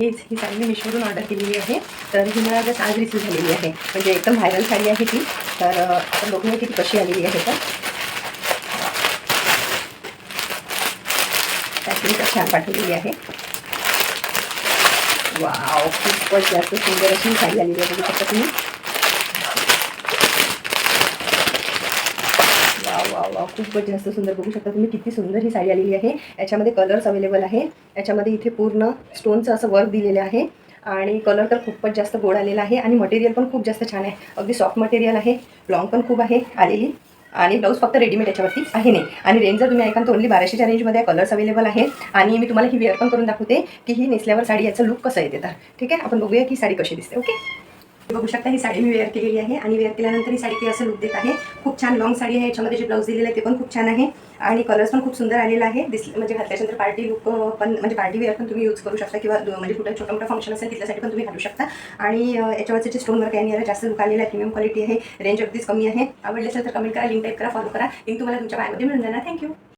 ही साडी मी मिशोवरून ऑर्डर केलेली आहे. तर ही मला जस्ट आज रिसीव झालेली आहे. म्हणजे एकदम व्हायरल साडी आहे ती. तर आपण बघूया की ती कशी आलेली आहे. तर पॅकिंग तर छान पाठवलेली आहे. वाव, खूपच जास्त सुंदर अशी साडी आलेली आहे. बघू शकता तुम्ही. वाव वाव वाव, खूपच जास्त सुंदर. बघू शकता तुम्ही किती सुंदर ही साडी आलेली आहे. याच्यामध्ये कलर्स अवेलेबल आहे. याच्यामध्ये इथे पूर्ण स्टोनचं असं वर्क दिलेलं आहे आणि कलर तर खूपच जास्त गोड आलेला आहे आणि मटेरियल पण खूप जास्त छान आहे. अगदी सॉफ्ट मटेरियल आहे. लॉंग पण खूप आहे आलेली आणि ब्लाऊज फक्त रेडीमेड याच्यावरती आहे नाही. आणि रेंज जर तुम्ही ऐकाल तर ओनली 1200च्या रेंजमध्ये कलर्स अवेलेबल आहे. आणि मी तुम्हाला ही वेअर पण करून दाखवते की ही नेसल्यावर साडी याचं लुक कसं येते. तर ठीक आहे, आपण बघूया की साडी कशी दिसते. ओके, बघू शकता ही साडी मी वेअर केलेली आहे आणि वेअर केल्यानंतर ही साडी ती असं लुक देत आहे. खूप छान लॉंग साडी आहे. याच्यामध्ये जे ब्लाऊज दिलेलं आहे ते पण खूप छान आहे आणि कलर्स पण खूप सुंदर आलेला आहे. म्हणजे घातल्यानंतर पार्टी लुक पण म्हणजे पार्टी वेअर पण तुम्ही यूज करू शकता किंवा म्हणजे कुठे छोटा मोठा फंक्शन असेल तिथल्यासाठी पण तुम्ही घालू शकता. आणि याच्यावरचे जे स्टोन वर्क आहे जास्त लुक आलेला आहे. प्रीमियम क्वालिटी आहे. रेंज अगदीच कमी आहे. आवडले असेल तर कमेंट करा, लिंक टाईप करा, फॉलो करा. लिंक तुम्हाला तुमच्या बायमध्ये मिळून जाणार. थँक्यू.